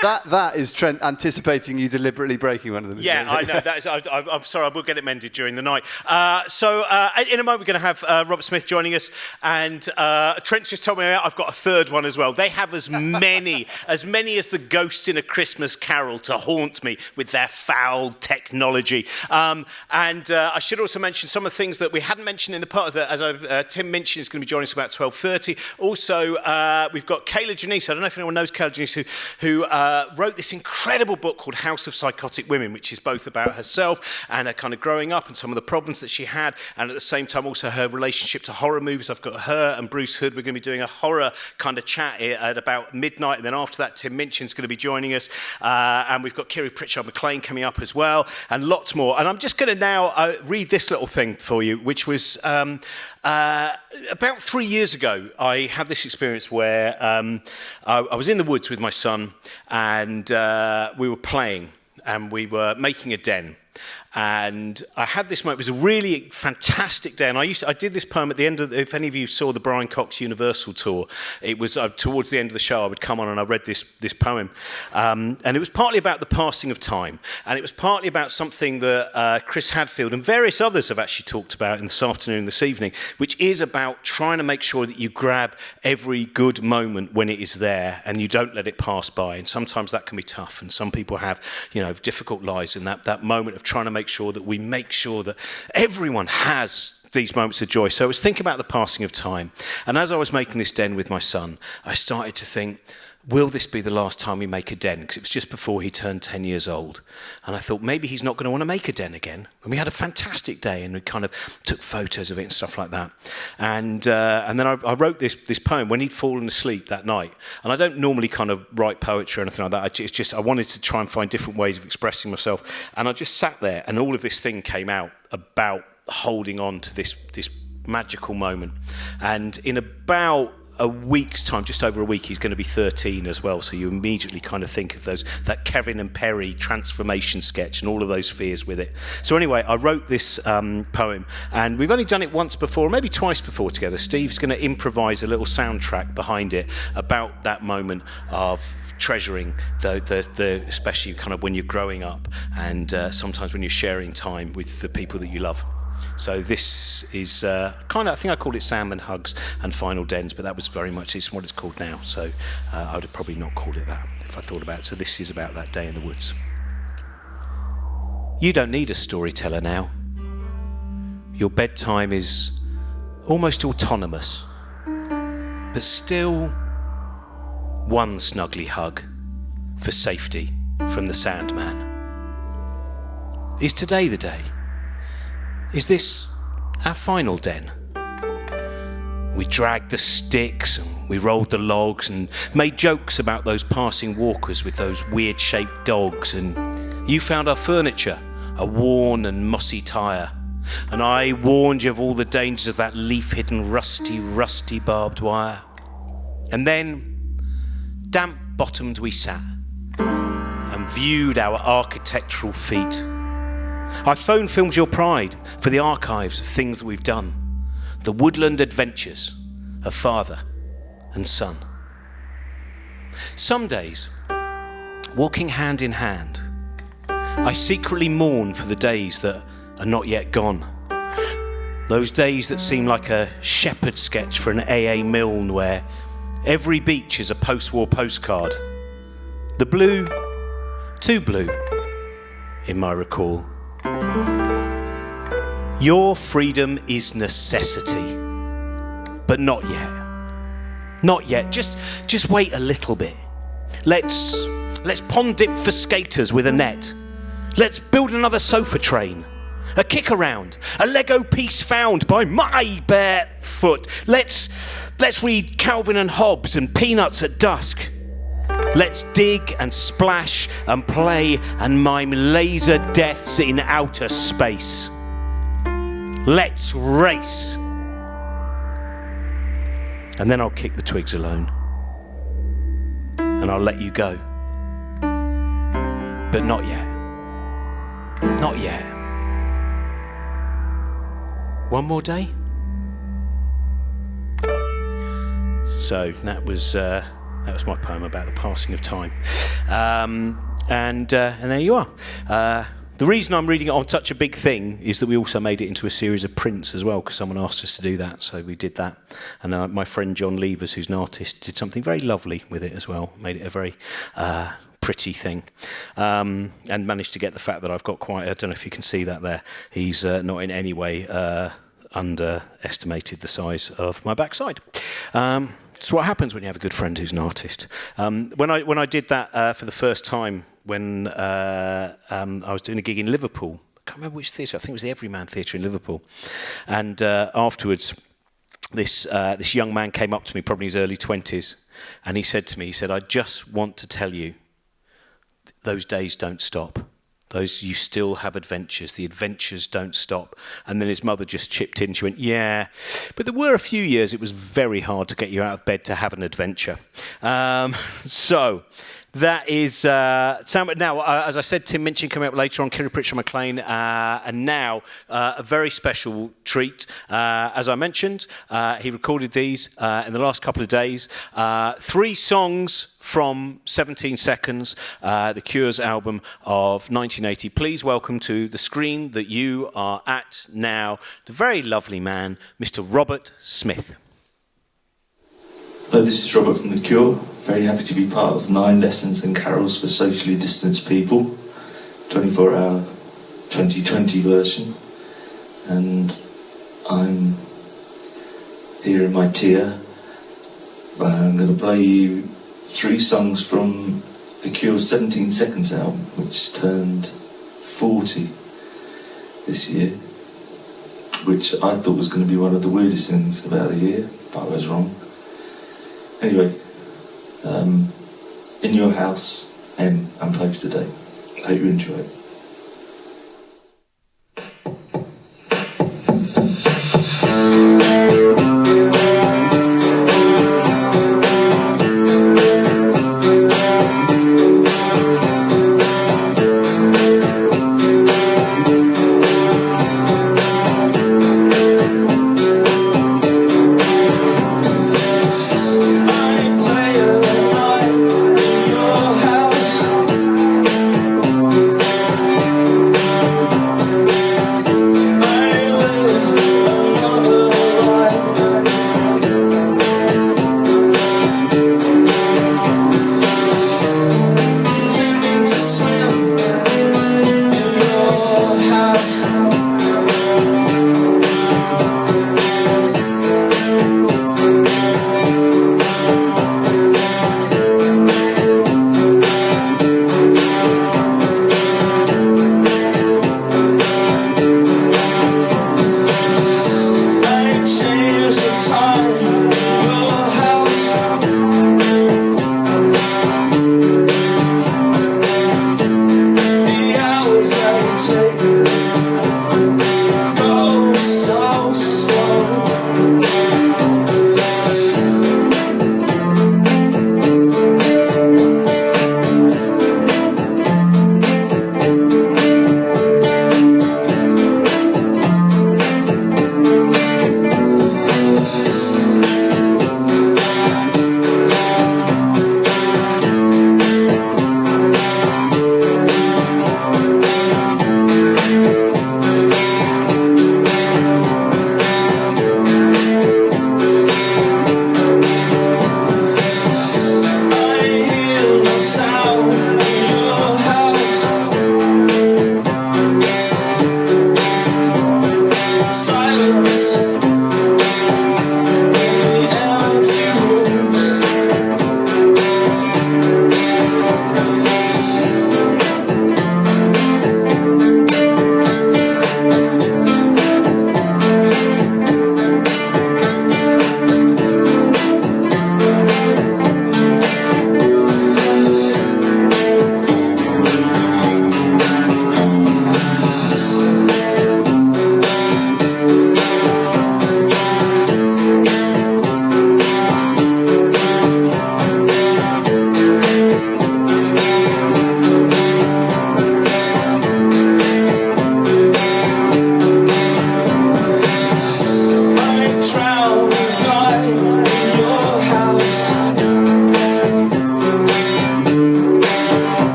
that is Trent anticipating you deliberately breaking one of them. Yeah, I know. That is, I'm sorry, I will get it mended during the night. So in a moment, we're going to have Robert Smith joining us, and Trent's just told me I've got a third one as well. They have as many as the ghosts in A Christmas Carol to haunt me with their foul technology. And I should also mention some of the things that we hadn't mentioned in the part of the, as Tim mentioned, is going to be joining us about 12:30. Also, we've got Kayla Janice. I don't know if anyone knows Kayla Janice, who wrote this incredible book called House of Psychotic Women, which is both about herself and her kind of growing up and some of the problems that she had, and at the same time also her relationship to horror movies. I've got her and Bruce Hood. We're going to be doing a horror kind of chat at about midnight, and then after that Tim Minchin's going to be joining us, and we've got Kiri Pritchard McLean coming up as well, and lots more. And I'm just going to now read this little thing for you, which was about 3 years ago. I had this experience where I was in the woods with my son, and we were playing, and we were making a den. And I had this moment. It was a really fantastic day, and I did this poem at the end of. If any of you saw the Brian Cox Universal tour, it was towards the end of the show. I would come on and I read this poem, and it was partly about the passing of time, and it was partly about something that Chris Hadfield and various others have actually talked about in this afternoon, this evening, which is about trying to make sure that you grab every good moment when it is there, and you don't let it pass by. And sometimes that can be tough, and some people have, difficult lives, and that moment of trying to make sure that everyone has these moments of joy. So I was thinking about the passing of time, and as I was making this den with my son, I started to think, will this be the last time we make a den? Because it was just before he turned 10 years old. And I thought maybe he's not going to want to make a den again. And we had a fantastic day, and we kind of took photos of it and stuff like that. And then I wrote this poem when he'd fallen asleep that night. And I don't normally kind of write poetry or anything like that. I wanted to try and find different ways of expressing myself. And I just sat there, and all of this thing came out about holding on to this magical moment. And in about a week's time, just over a week, he's going to be 13 as well. So you immediately kind of think of that Kevin and Perry transformation sketch and all of those fears with it. So anyway, I wrote this poem, and we've only done it once before, maybe twice before together. Steve's going to improvise a little soundtrack behind it about that moment of treasuring the especially kind of when you're growing up, and sometimes when you're sharing time with the people that you love. So this is kind of, I think I called it Salmon, Hugs and Final Dens, but that was very much, it's what it's called now. So I would have probably not called it that if I thought about it. So this is about that day in the woods. You don't need a storyteller now. Your bedtime is almost autonomous, but still one snuggly hug for safety from the Sandman. Is today the day? Is this our final den? We dragged the sticks and we rolled the logs and made jokes about those passing walkers with those weird-shaped dogs, and you found our furniture a worn and mossy tire, and I warned you of all the dangers of that leaf-hidden rusty barbed wire. And then, damp-bottomed we sat and viewed our architectural feat. I phone filmed your pride for the archives of things that we've done, the woodland adventures of father and son. Some days, walking hand in hand, I secretly mourn for the days that are not yet gone. Those days that seem like a shepherd sketch for an AA Milne, where every beach is a post-war postcard. The blue, too blue, in my recall. Your freedom is necessity, but not yet. Not yet. Just wait a little bit. Let's pond dip for skaters with a net. Let's build another sofa train, a kick around, a Lego piece found by my bare foot. Let's read Calvin and Hobbes and Peanuts at dusk. Let's dig and splash and play and mime laser deaths in outer space. Let's race. And then I'll kick the twigs alone. And I'll let you go. But not yet. Not yet. One more day? So that was my poem about the passing of time. And there you are. The reason I'm reading it on such a big thing is that we also made it into a series of prints as well, because someone asked us to do that, so we did that. And my friend John Levers, who's an artist, did something very lovely with it as well, made it a very pretty thing, and managed to get the fact that I've got quite, I don't know if you can see that there, he's not in any way underestimated the size of my backside. It's what happens when you have a good friend who's an artist. When I did that for the first time, when I was doing a gig in Liverpool, I can't remember which theatre, I think it was the Everyman Theatre in Liverpool, and afterwards this young man came up to me, probably in his early 20s, and he said to me, I just want to tell you, those days don't stop. You still have adventures. The adventures don't stop. And then his mother just chipped in. She went, yeah, but there were a few years it was very hard to get you out of bed to have an adventure. So that is Salmon. Now, as I said, Tim Minchin coming up later on, Kiri Pritchard McLean, and now a very special treat. As I mentioned, he recorded these in the last couple of days. 3 songs from 17 Seconds, the Cure's album of 1980. Please welcome to the screen that you are at now, the very lovely man, Mr. Robert Smith. Hello, this is Robert from The Cure. Very happy to be part of 9 Lessons and Carols for Socially Distanced People, 24-hour 2020 version. And I'm here in my tier. I'm going to play you 3 songs from The Cure's 17 Seconds album, which turned 40 this year, which I thought was going to be one of the weirdest things about the year, but I was wrong. Anyway, In Your House, M, unplugged today. Hope you enjoy it.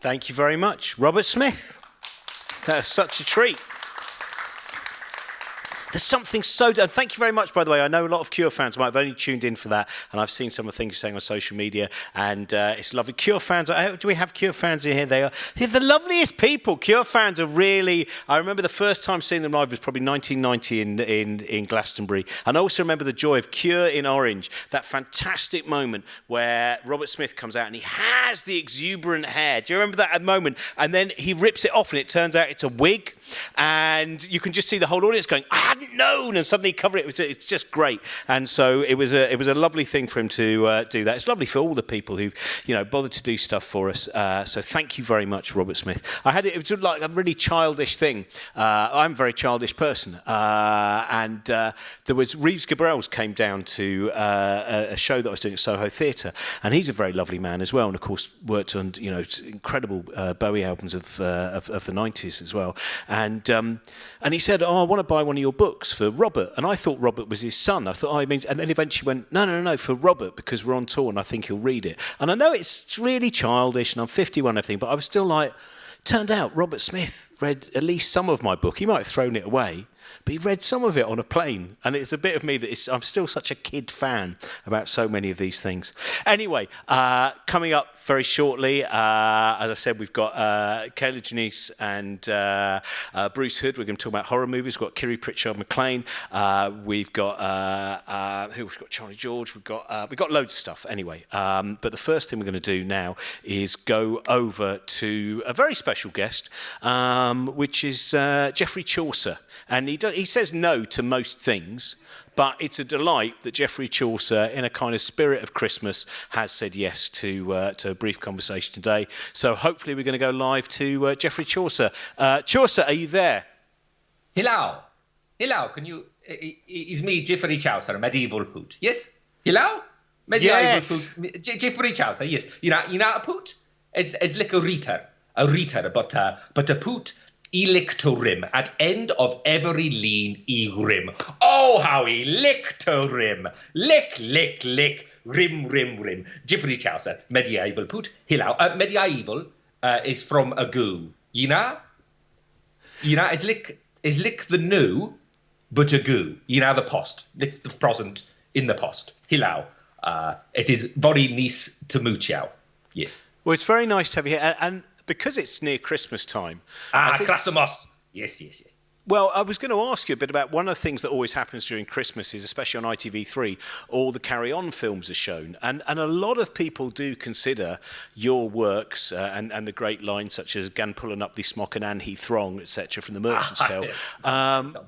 Thank you very much. Robert Smith. That was such a treat. There's something so... And thank you very much, by the way. I know a lot of Cure fans might have only tuned in for that, and I've seen some of the things you're saying on social media, and it's lovely. Cure fans... Do we have Cure fans in here? They're the loveliest people. Cure fans are really... I remember the first time seeing them live was probably 1990 in Glastonbury, and I also remember the joy of Cure in Orange, that fantastic moment where Robert Smith comes out and he has the exuberant hair. Do you remember that moment? And then he rips it off, and it turns out it's a wig, and you can just see the whole audience going, I hadn't known, and suddenly cover it. It's just great. And so it was a lovely thing for him to do that. It's lovely for all the people who, bothered to do stuff for us. So thank you very much, Robert Smith. It was like a really childish thing. I'm a very childish person, and there was Reeves Gabrels came down to a show that I was doing at Soho Theatre, and he's a very lovely man as well, and of course worked on incredible Bowie albums of the 90s as well. And he said, I want to buy one of your books for Robert. And I thought Robert was his son. I thought, and then eventually went, no, for Robert, because we're on tour and I think he'll read it. And I know it's really childish and I'm 51 and everything, but I was still like, turned out Robert Smith read at least some of my book. He might have thrown it away, but he read some of it on a plane. And it's a bit of me that I'm still such a kid fan about so many of these things. Anyway, coming up very shortly, as I said, we've got Kayla Janice and Bruce Hood. We're going to talk about horror movies. We've got Kiri Pritchard McLean. We've got we've got Charlie George. We've got loads of stuff. Anyway, but the first thing we're going to do now is go over to a very special guest, which is Geoffrey Chaucer. And he says no to most things, but it's a delight that Geoffrey Chaucer, in a kind of spirit of Christmas, has said yes to a brief conversation today. So hopefully we're going to go live to Geoffrey Chaucer. Chaucer, are you there? Hello. Can you... It's me, Geoffrey Chaucer, medieval poet. Yes? Hello? Medieval poet. Geoffrey Chaucer, yes. You know a poet? It's like a reader, but a poet... He licked to rim, at end of every lean he rim. Oh, how he licked to rim. Lick, rim. Geoffrey Chaucer, medieval poet. Hello. Medieval is from a goo. It's lick the new, but a goo. The post. Lick the present in the post. Hello. It is very nice to meet you. Yes. Well, it's very nice to have you here. And because it's near Christmas time... Christmas. Yes. Well, I was going to ask you a bit about one of the things that always happens during Christmas is, especially on ITV3, all the carry-on films are shown. And a lot of people do consider your works and the great lines such as Gan pulling up the smock and he throng, etc., from the Merchant's Tale,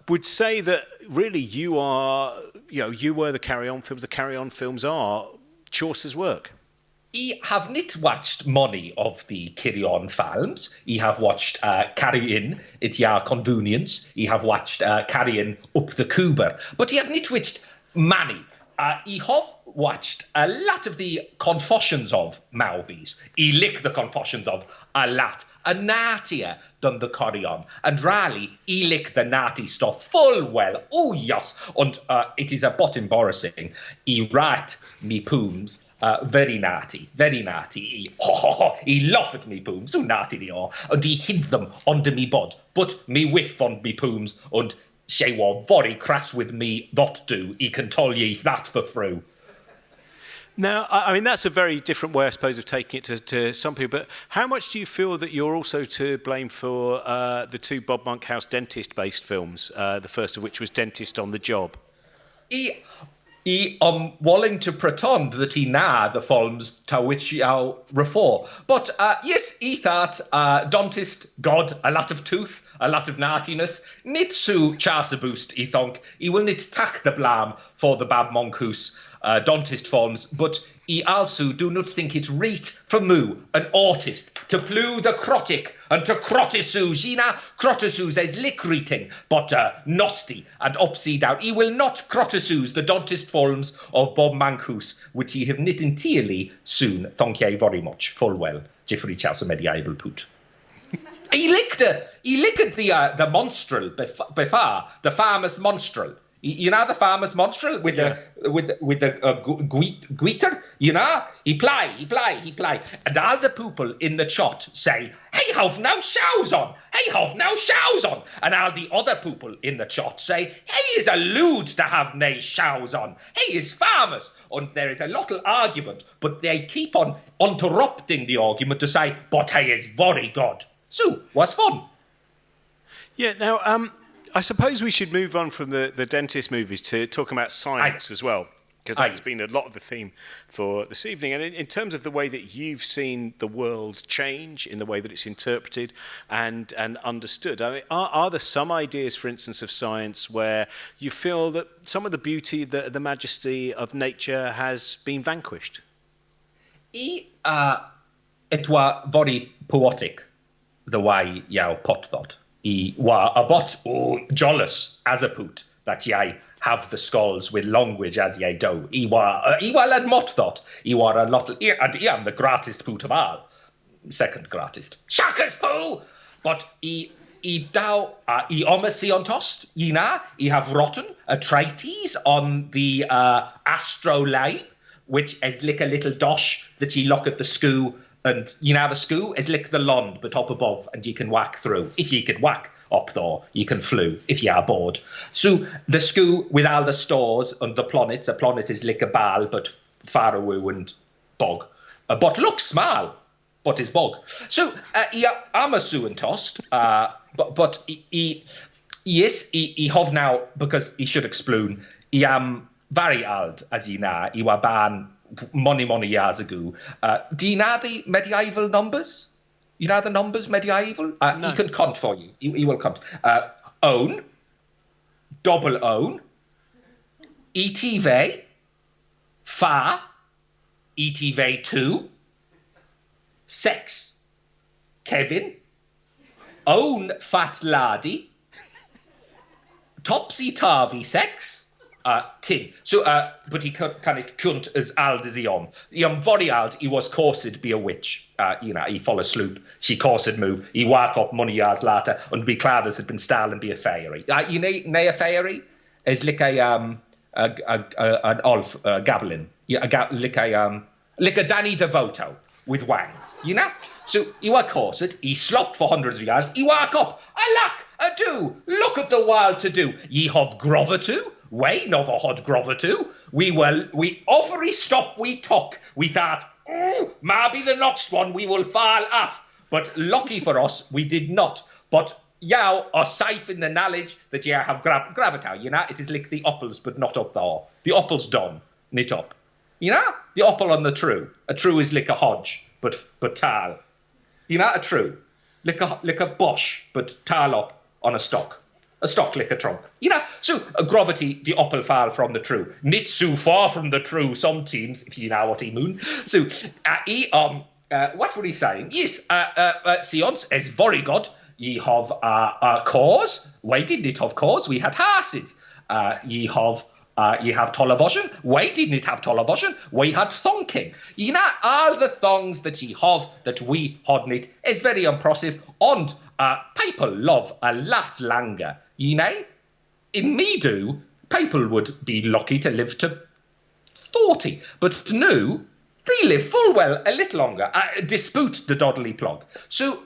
would say that really you are, you were the carry-on films. The carry-on films are Chaucer's work. I have not watched many of the carry-on films. I have watched Carry-In at Your Convenience. I have watched Carry-In Up the Coober. But I have not watched many. I have watched a lot of the confessions of movies. I like the confessions of a lot. A naughtier than the carry-on. And really, I like the naughty stuff full well. Oh, yes. And it is a bit embarrassing. I write me poems. Very naughty. He laughed at me poems, so naughty they are, and he hid them under me bud. But me whiff on me poems, and she were very crass with me that do. He can tell ye that for through. Now, I mean, that's a very different way, I suppose, of taking it to some people. But how much do you feel that you're also to blame for the two Bob Monkhouse dentist-based films, the first of which was Dentist on the Job? I am willing to pretend that he know the films to which I refer. But yes, he thought dentist, God, a lot of tooth, a lot of naughtiness. Not so Chaucer boost, he thunk. He will not take the blame for the Bob Monkhouse dentist films, but he also do not think it's right for me, an artist, to plew the crotic and to crotisues. Crotisues is lick reading, but nasty and upside down. He will not crotisues the dentist films of Bob Monkhouse, which he have not entirely soon. Thank you very much. Full well, Geoffrey Chaucer, medieval poet. He licked the monstrel before, the famous monstrel. You know the famous minstrel with the guitar. You know, he play, and all the people in the church say, "Hey, have no shows on! Hey, have no shows on!" And all the other people in the church say, "Hey, is a lewd to have no shows on. Hey, is famous." And there is a little argument, but they keep on interrupting the argument to say, "But hey, is very good." So, what's fun? Yeah. Now, I suppose we should move on from the dentist movies to talking about science as well, because that's been a lot of the theme for this evening. And in terms of the way that you've seen the world change, in the way that it's interpreted and understood, I mean, are there some ideas, for instance, of science where you feel that some of the beauty, the majesty of nature has been vanquished? It was very poetic, the way you put that. He was a bit jealous as a put that ye have the skulls with language as ye do. He will admit that. He was a lot, and he am the greatest put of all. Second greatest. Shackers poo! But he almost see on toast, you know, he have written a treatise on the astrolabe, which is like a little dosh that you look at the school. And you know the school is like the land, but up above, and you can whack through. If you could whack up there, you can flew, if you are bored. So the school with all the stars and the planets, a planet is like a ball, but far away and bog. But looks small, but is bog. So I'm a scientist, but he have now, because he should explain, he am very old, as you know. He was born many years ago. Do you know the medieval numbers? You know the numbers medieval? No. He can count for you. He will count. Own, double own, ETV, fa, ETV2, sex, Kevin, own fat laddie, topsy-turvy sex, Tim. So, but he couldn't as old as he am. He am very old. He was cursed to be a witch. You know, he fell asleep. She cursed move. He woke up many years later and be glad as had been stolen be a fairy. You know a fairy is like an elf goblin. Like a Danny DeVoto with wings. You know. So he was cursed. He slept for hundreds of years. He woke up. Alack, ado, look at the world to do. Ye have grover too. We never had grover too. We every stop we took, we thought, maybe the next one we will fall off. But lucky for us, we did not. But you are safe in the knowledge that you have gravity. You know, it is like the apples, but not up there. The apple's done, not up. You know, the apple on the true. A true is like a hodge, but tall. You know, a true, like a bush, but tall up on a stock. A stock like a trunk. You know, so gravity, the apple fall from the true. Not so far from the true, some teams, if you know what he mean. So, what were he saying? Yes, science is very good. Ye have cars. We didn't have cars, we had horses. Ye have television. We didn't have television, we had thonking. You know, all the thongs that ye have that we hadn't is very impressive. And people love a lot longer. You know, in me do, people would be lucky to live to 40, but no, they live full well a little longer, dispute the Dodley plug. So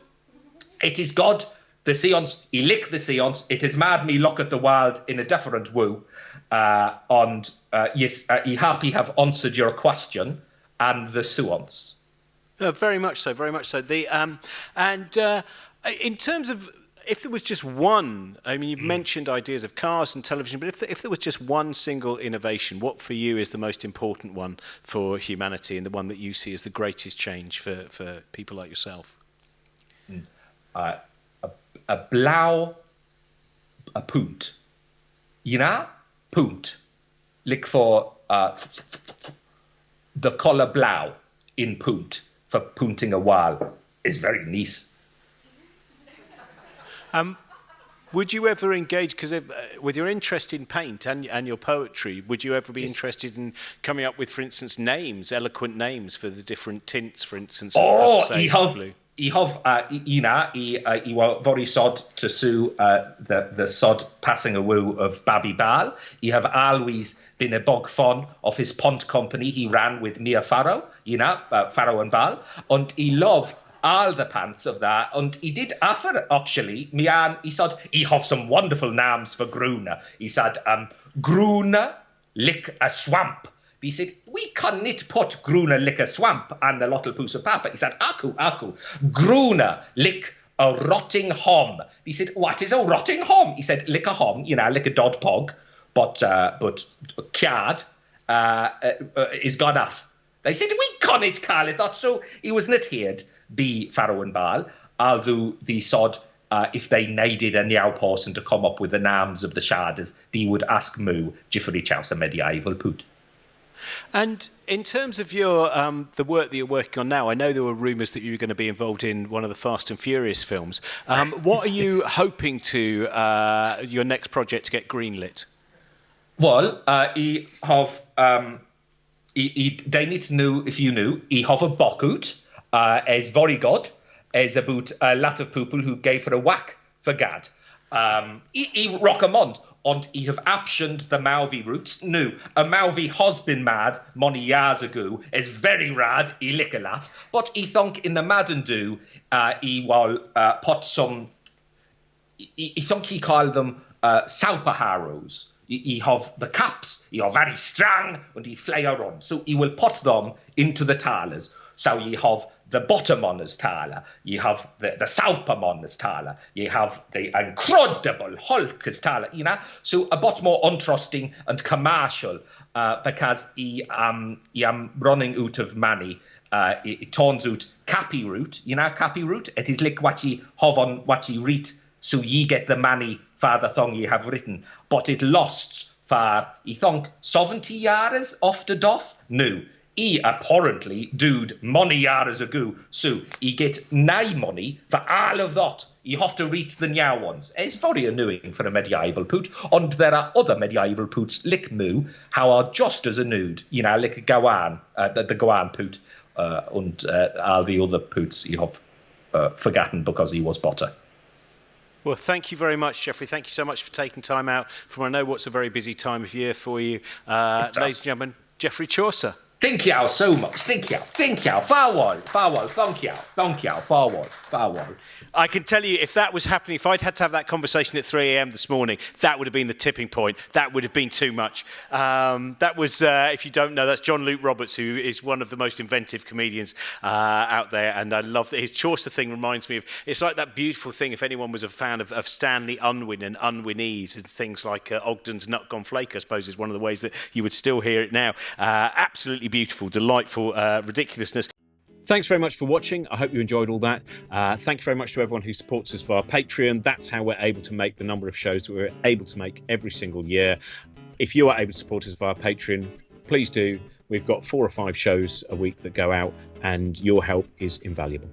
it is God, the seance, he lick the seance, it has made me look at the world in a different woo, and yes, he happy have answered your question and the seance. Very much so, very much so. In terms of, if there was just one, I mean, you've mentioned ideas of cars and television, but if there was just one single innovation, what for you is the most important one for humanity and the one that you see as the greatest change for people like yourself? A blau, a punt. You know? Punt. Like for the colour blau in punt, for punting a wall, is very nice. Would you ever engage, because with your interest in paint and your poetry, would you ever be interested in coming up with, for instance, names, eloquent names for the different tints, for instance, of say, blue? I have I was very sad to see the sad passing away of Babby Ball. He have always been a big fan of his punt company he ran with Mia Farrow, Farrow and Ball, and he loved all the pants of that, and he did offer, actually, he said, he have some wonderful names for Gruna. He said, Gruna lick a swamp. He said, we cannot put Gruna lick a swamp on the little piece of paper. He said, Aku, Gruna lick a rotting hom. He said, what is a rotting hom? He said, lick a hom, lick a dod pog, but card is gone off. They said, we cannot call it that. So he was not here be Farrow and Ball, although they said if they needed a new person to come up with the names of the sharders, they would ask Moo, Geoffrey Chaucer medieval put. And in terms of your the work that you're working on now, I know there were rumours that you were going to be involved in one of the Fast and Furious films. What are you hoping to your next project to get greenlit? Well, he have they need to know if you knew he have a book out. Is very good. Is about a lot of people who gave for a whack for God. He recommend. And he have optioned the Malvi routes. No, a Malvi has been mad many years ago. Is very rad, he lick a lot. But he think in the Madden do, he will put some, he think he call them superheroes. He have the caps, he are very strong, and he fly around. So he will put them into the talers. So you have the bottom as taler, you have the Salmon as taler, you have the incredible Hulk as taler, So a bit more interesting and commercial because he am running out of money. It turns out Cappy Route, Cappy Route, it is like what you have on what you read, so ye get the money for the thing you have written, but it lasts for, you think, 70 years off the doff? No. He apparently dude many years ago, so he gets no money for all of that. You have to read the new ones. It's very annoying for a medieval poot, and there are other medieval poots like Moo, how are just as annoyed, like Gawain, the Gawain poot, and all the other poots you have forgotten because he was butter. Well, thank you very much, Geoffrey. Thank you so much for taking time out from I know what's a very busy time of year for you. Ladies and gentlemen, Geoffrey Chaucer. Thank you so much. Thank you. Farewell. Thank you. Farewell. I can tell you, if that was happening, if I'd had to have that conversation at 3 a.m. this morning, that would have been the tipping point. That would have been too much. That was, if you don't know, that's John Luke Roberts, who is one of the most inventive comedians out there. And I love that. His Chaucer thing reminds me of, it's like that beautiful thing, if anyone was a fan of Stanley Unwin and Unwinese and things like Ogden's Nut Gone Flake, I suppose, is one of the ways that you would still hear it now. Absolutely beautiful, delightful ridiculousness. Thanks very much for watching. I hope you enjoyed all that. Thank you very much to everyone who supports us via Patreon. That's how we're able to make the number of shows that we're able to make every single year. If you are able to support us via Patreon, please do. We've got 4 or 5 shows a week that go out, and your help is invaluable.